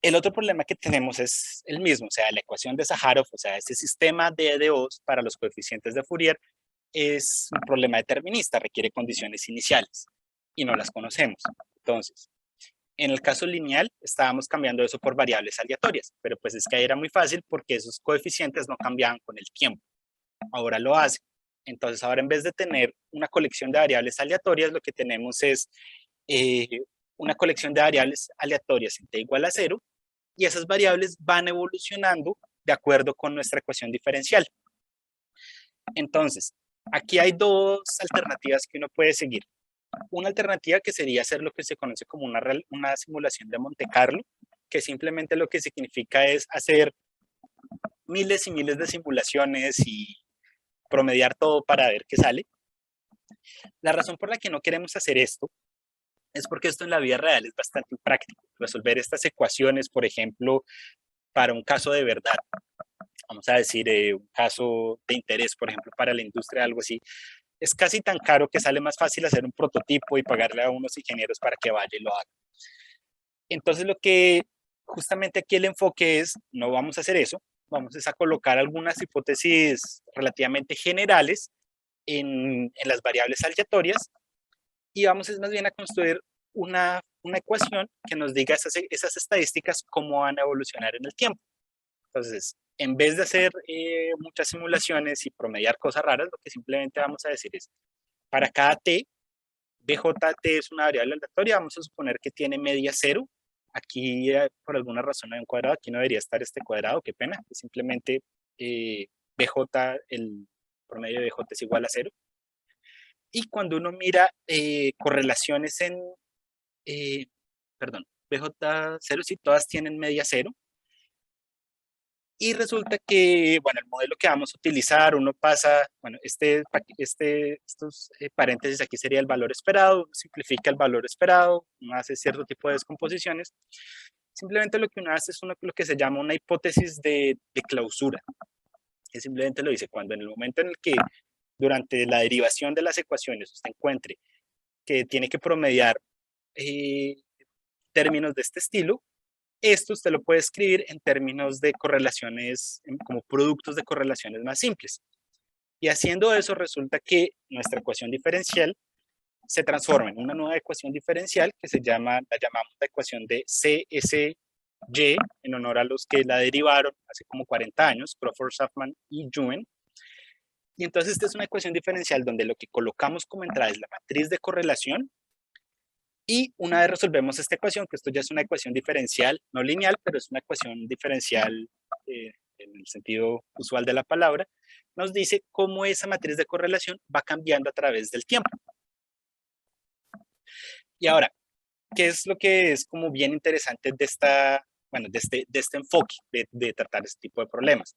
el otro problema que tenemos es el mismo, o sea, la ecuación de Sahárov, o sea, ese sistema de EDOs para los coeficientes de Fourier es un problema determinista, requiere condiciones iniciales y no las conocemos. Entonces, en el caso lineal, estábamos cambiando eso por variables aleatorias, pero pues es que ahí era muy fácil porque esos coeficientes no cambiaban con el tiempo. Ahora lo hace. Entonces, ahora en vez de tener una colección de variables aleatorias, lo que tenemos es una colección de variables aleatorias en t igual a 0, y esas variables van evolucionando de acuerdo con nuestra ecuación diferencial. Entonces, aquí hay dos alternativas que uno puede seguir. Una alternativa que sería hacer lo que se conoce como una simulación de Monte Carlo, que simplemente lo que significa es hacer miles y miles de simulaciones y promediar todo para ver qué sale. La razón por la que no queremos hacer esto es porque esto en la vida real es bastante impráctico. Resolver estas ecuaciones, por ejemplo, para un caso de verdad, vamos a decir un caso de interés, por ejemplo, para la industria, algo así, es casi tan caro que sale más fácil hacer un prototipo y pagarle a unos ingenieros para que vaya y lo haga. Entonces lo que justamente aquí el enfoque es, no vamos a hacer eso, vamos a colocar algunas hipótesis relativamente generales en las variables aleatorias y vamos más bien a construir una ecuación que nos diga esas estadísticas cómo van a evolucionar en el tiempo. Entonces, en vez de hacer muchas simulaciones y promediar cosas raras, lo que simplemente vamos a decir es, para cada t, bjt es una variable aleatoria, vamos a suponer que tiene media 0. Aquí, por alguna razón, hay un cuadrado, aquí no debería estar este cuadrado, qué pena. Simplemente bj, el promedio de bj es igual a 0. Y cuando uno mira correlaciones perdón, bj0, sí, todas tienen media 0. Y resulta que, bueno, el modelo que vamos a utilizar, uno pasa, bueno, estos paréntesis aquí sería el valor esperado, uno simplifica el valor esperado, uno hace cierto tipo de descomposiciones. Simplemente lo que uno hace es lo que se llama una hipótesis de clausura, que simplemente lo dice cuando en el momento en el que durante la derivación de las ecuaciones usted encuentre que tiene que promediar términos de este estilo, esto usted lo puede escribir en términos de correlaciones, como productos de correlaciones más simples. Y haciendo eso resulta que nuestra ecuación diferencial se transforma en una nueva ecuación diferencial que la llamamos la ecuación de CSY, en honor a los que la derivaron hace como 40 años, Crawford, Schaffman y Juven. Y entonces esta es una ecuación diferencial donde lo que colocamos como entrada es la matriz de correlación. Y una vez resolvemos esta ecuación, que esto ya es una ecuación diferencial, no lineal, pero es una ecuación diferencial en el sentido usual de la palabra, nos dice cómo esa matriz de correlación va cambiando a través del tiempo. Y ahora, ¿qué es lo que es como bien interesante de este enfoque de tratar este tipo de problemas?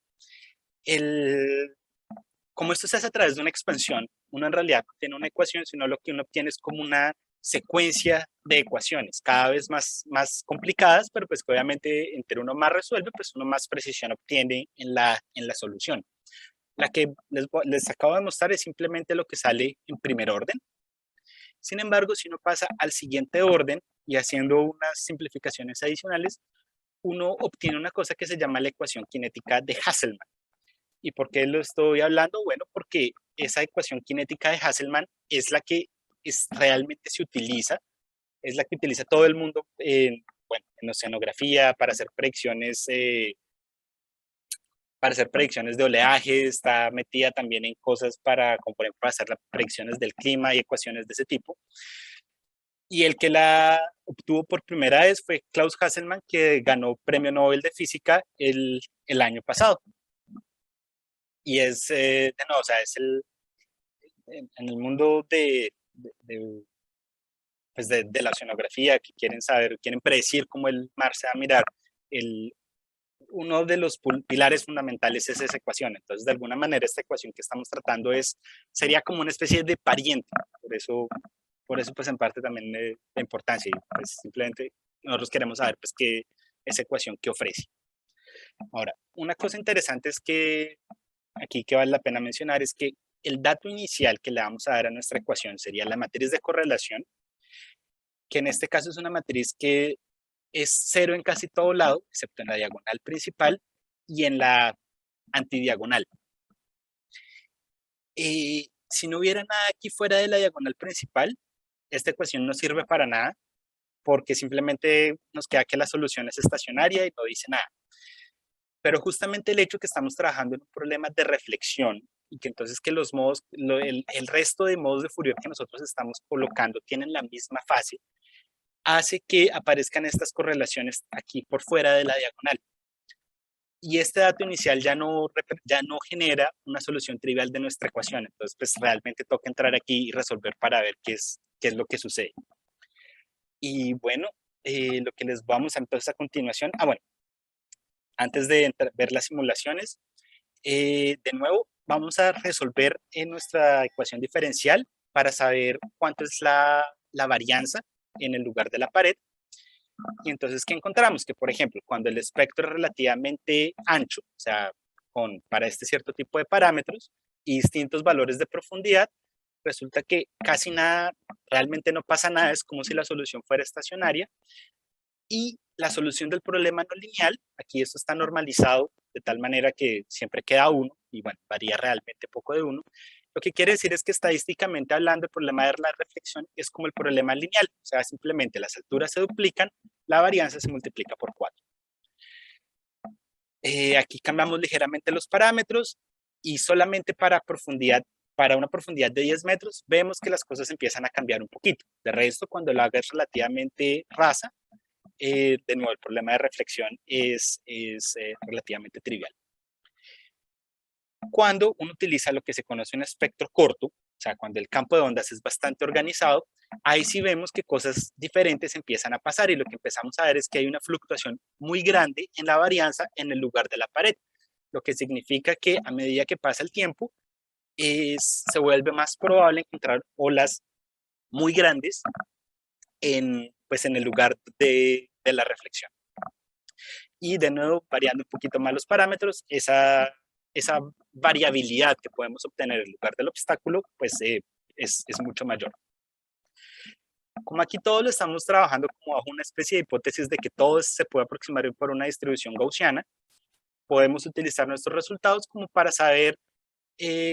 Como esto se hace a través de una expansión, uno en realidad no tiene una ecuación, sino lo que uno obtiene es como una secuencia de ecuaciones, cada vez más complicadas, pero pues que obviamente entre uno más resuelve, pues uno más precisión obtiene en la solución. La que les acabo de mostrar es simplemente lo que sale en primer orden. Sin embargo, si uno pasa al siguiente orden y haciendo unas simplificaciones adicionales, uno obtiene una cosa que se llama la ecuación cinética de Hasselmann. ¿Y por qué lo estoy hablando? Bueno, porque esa ecuación cinética de Hasselmann es la que realmente se utiliza, es la que utiliza todo el mundo en oceanografía para hacer predicciones de oleaje, está metida también en cosas como por ejemplo hacer las predicciones del clima y ecuaciones de ese tipo. Y el que la obtuvo por primera vez fue Klaus Hasselmann, que ganó Premio Nobel de Física el año pasado. Y es, o sea, es en el mundo pues de la oceanografía, que quieren predecir cómo el mar se va a mirar, uno de los pilares fundamentales es esa ecuación. Entonces, de alguna manera, esta ecuación que estamos tratando sería como una especie de pariente. Por eso pues, en parte también la importancia. Y, pues, simplemente nosotros queremos saber, pues, esa ecuación que ofrece. Ahora, una cosa interesante es que aquí que vale la pena mencionar es que el dato inicial que le vamos a dar a nuestra ecuación sería la matriz de correlación, que en este caso es una matriz que es 0 en casi todo lado, excepto en la diagonal principal y en la antidiagonal. Si no hubiera nada aquí fuera de la diagonal principal, esta ecuación no sirve para nada, porque simplemente nos queda que la solución es estacionaria y no dice nada. Pero justamente el hecho que estamos trabajando en un problema de reflexión y que entonces que los modos, el resto de modos de Fourier que nosotros estamos colocando tienen la misma fase, hace que aparezcan estas correlaciones aquí por fuera de la diagonal. Y este dato inicial ya no genera una solución trivial de nuestra ecuación. Entonces, pues realmente toca entrar aquí y resolver para ver qué es lo que sucede. Y bueno, lo que les vamos a entonces a continuación, bueno, antes de ver las simulaciones, de nuevo vamos a resolver en nuestra ecuación diferencial para saber cuánto es la varianza en el lugar de la pared. Y entonces, ¿qué encontramos? Que, por ejemplo, cuando el espectro es relativamente ancho, o sea, para este cierto tipo de parámetros y distintos valores de profundidad, resulta que casi nada, realmente no pasa nada, es como si la solución fuera estacionaria. Y la solución del problema no lineal, aquí esto está normalizado de tal manera que siempre queda 1, y bueno, varía realmente poco de 1. Lo que quiere decir es que estadísticamente hablando, el problema de la reflexión es como el problema lineal, o sea, simplemente las alturas se duplican, la varianza se multiplica por 4. Aquí cambiamos ligeramente los parámetros y solamente para una profundidad de 10 metros, vemos que las cosas empiezan a cambiar un poquito. De resto, cuando el agua es relativamente rasa, de nuevo, el problema de reflexión es relativamente trivial. Cuando uno utiliza lo que se conoce un espectro corto, o sea, cuando el campo de ondas es bastante organizado, ahí sí vemos que cosas diferentes empiezan a pasar y lo que empezamos a ver es que hay una fluctuación muy grande en la varianza en el lugar de la pared, lo que significa que a medida que pasa el tiempo, se vuelve más probable encontrar olas muy grandes pues en el lugar de la reflexión. Y de nuevo, variando un poquito más los parámetros, esa variabilidad que podemos obtener en lugar del obstáculo, pues es mucho mayor. Como aquí todo lo estamos trabajando como bajo una especie de hipótesis de que todo se puede aproximar por una distribución gaussiana, podemos utilizar nuestros resultados como para saber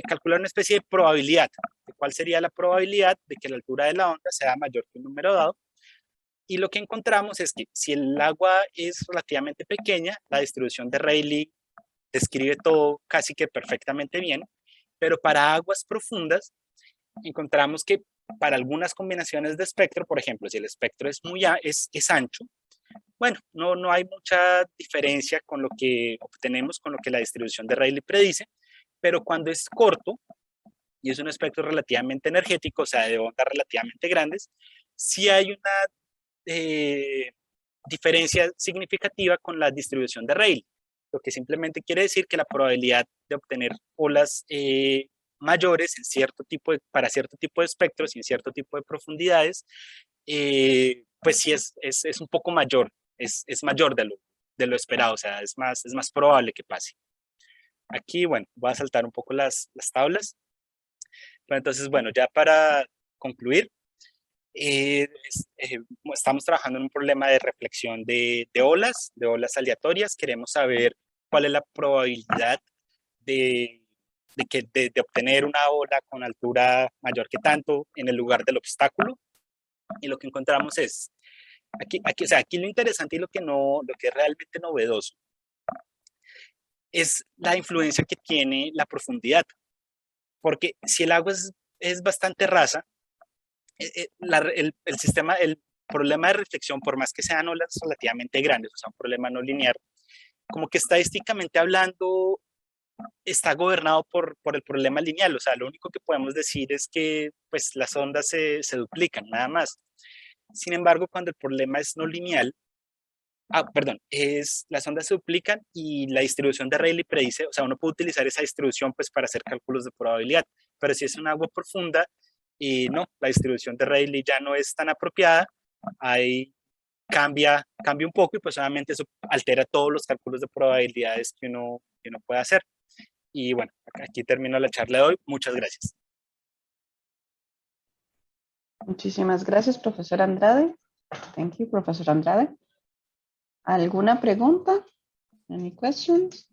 calcular una especie de probabilidad. ¿Cuál sería la probabilidad de que la altura de la onda sea mayor que un número dado? Y lo que encontramos es que si el agua es relativamente pequeña, la distribución de Rayleigh describe todo casi que perfectamente bien, pero para aguas profundas encontramos que para algunas combinaciones de espectro, por ejemplo, si el espectro es ancho, bueno, no hay mucha diferencia con lo que obtenemos con lo que la distribución de Rayleigh predice, pero cuando es corto y es un espectro relativamente energético, o sea, de ondas relativamente grandes, sí hay una diferencia significativa con la distribución de Rayleigh, lo que simplemente quiere decir que la probabilidad de obtener olas mayores para cierto tipo de espectros y en cierto tipo de profundidades, pues sí es un poco mayor, es mayor de lo esperado, o sea, es más probable que pase. Aquí, bueno, voy a saltar un poco las tablas. Pero entonces, bueno, ya para concluir, estamos trabajando en un problema de reflexión de olas aleatorias. Queremos saber cuál es la probabilidad de obtener una ola con altura mayor que tanto en el lugar del obstáculo. Y lo que encontramos es, o sea, aquí lo interesante y lo que es realmente novedoso es la influencia que tiene la profundidad. Porque si el agua es bastante rasa, el problema de reflexión, por más que sean olas relativamente grandes, o sea, un problema no lineal, como que estadísticamente hablando, está gobernado por el problema lineal. O sea, lo único que podemos decir es que pues, las ondas se duplican, nada más. Sin embargo, cuando el problema es no lineal, las ondas se duplican y la distribución de Rayleigh predice, o sea, uno puede utilizar esa distribución pues para hacer cálculos de probabilidad, pero si es un agua profunda, no, la distribución de Rayleigh ya no es tan apropiada, ahí cambia un poco y pues obviamente eso altera todos los cálculos de probabilidades que uno puede hacer. Y bueno, aquí termino la charla de hoy. Muchas gracias. Muchísimas gracias, profesor Andrade. Thank you, profesor Andrade. ¿Alguna pregunta? Any questions?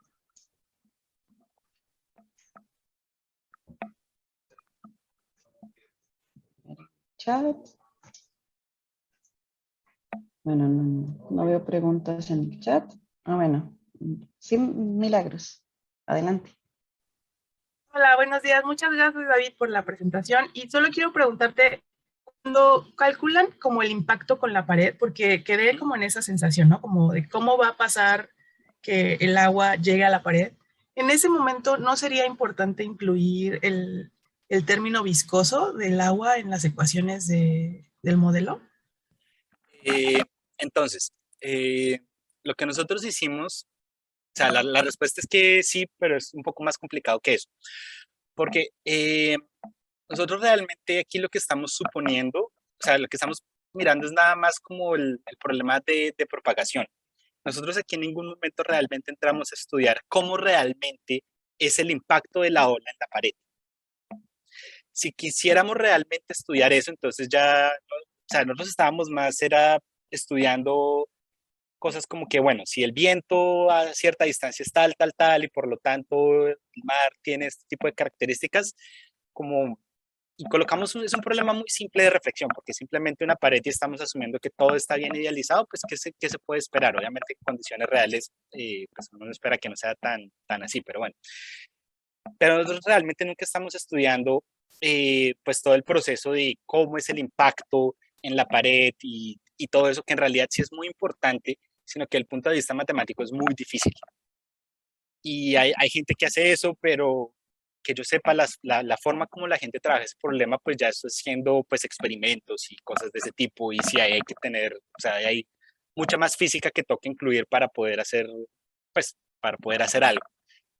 Chat. Bueno, no veo preguntas en el chat. Bueno, sí, Milagros. Adelante. Hola, buenos días. Muchas gracias, David, por la presentación. Y solo quiero preguntarte, Cuando calculan como el impacto con la pared, porque quedé como en esa sensación, ¿no? Como de cómo va a pasar que el agua llegue a la pared. En ese momento, ¿no sería importante incluir el término viscoso del agua en las ecuaciones del modelo? Eh, entonces, lo que nosotros hicimos, o sea, la respuesta es que sí, pero es un poco más complicado que eso, porque nosotros realmente aquí lo que estamos suponiendo, o sea, lo que estamos mirando es nada más como el problema de propagación. Nosotros aquí en ningún momento realmente entramos a estudiar cómo realmente es el impacto de la ola en la pared. Si quisiéramos realmente estudiar eso, entonces ya, o sea, nosotros estábamos más, era estudiando cosas como que, bueno, si el viento a cierta distancia es tal, tal, tal, y por lo tanto el mar tiene este tipo de características, como, y colocamos es un problema muy simple de reflexión, porque simplemente una pared y estamos asumiendo que todo está bien idealizado, pues qué se puede esperar? Obviamente en condiciones reales, pues uno no espera que no sea tan así, pero bueno. Pero nosotros realmente nunca estamos estudiando pues todo el proceso de cómo es el impacto en la pared y todo eso que en realidad sí es muy importante, sino que desde el punto de vista matemático es muy difícil. Y hay gente que hace eso, pero que yo sepa la forma como la gente trabaja ese problema, pues ya eso es haciendo pues experimentos y cosas de ese tipo, y si hay que tener, o sea, hay mucha más física que toca incluir para poder hacer, pues, para poder hacer algo.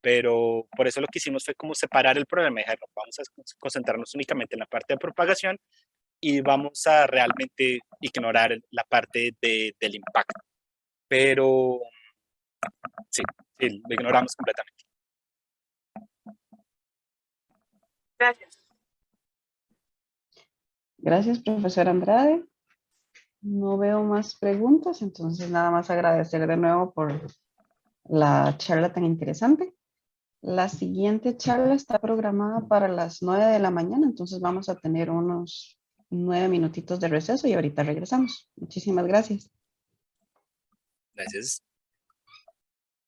Pero por eso lo que hicimos fue como separar el problema, dejarlo, vamos a concentrarnos únicamente en la parte de propagación y vamos a realmente ignorar la parte del impacto. Pero sí, sí, lo ignoramos completamente. Gracias. Gracias, profesor Andrade. No veo más preguntas, entonces nada más agradecer de nuevo por la charla tan interesante. La siguiente charla está programada para las 9 de la mañana, entonces vamos a tener unos 9 minutitos de receso y ahorita regresamos. Muchísimas gracias. Gracias.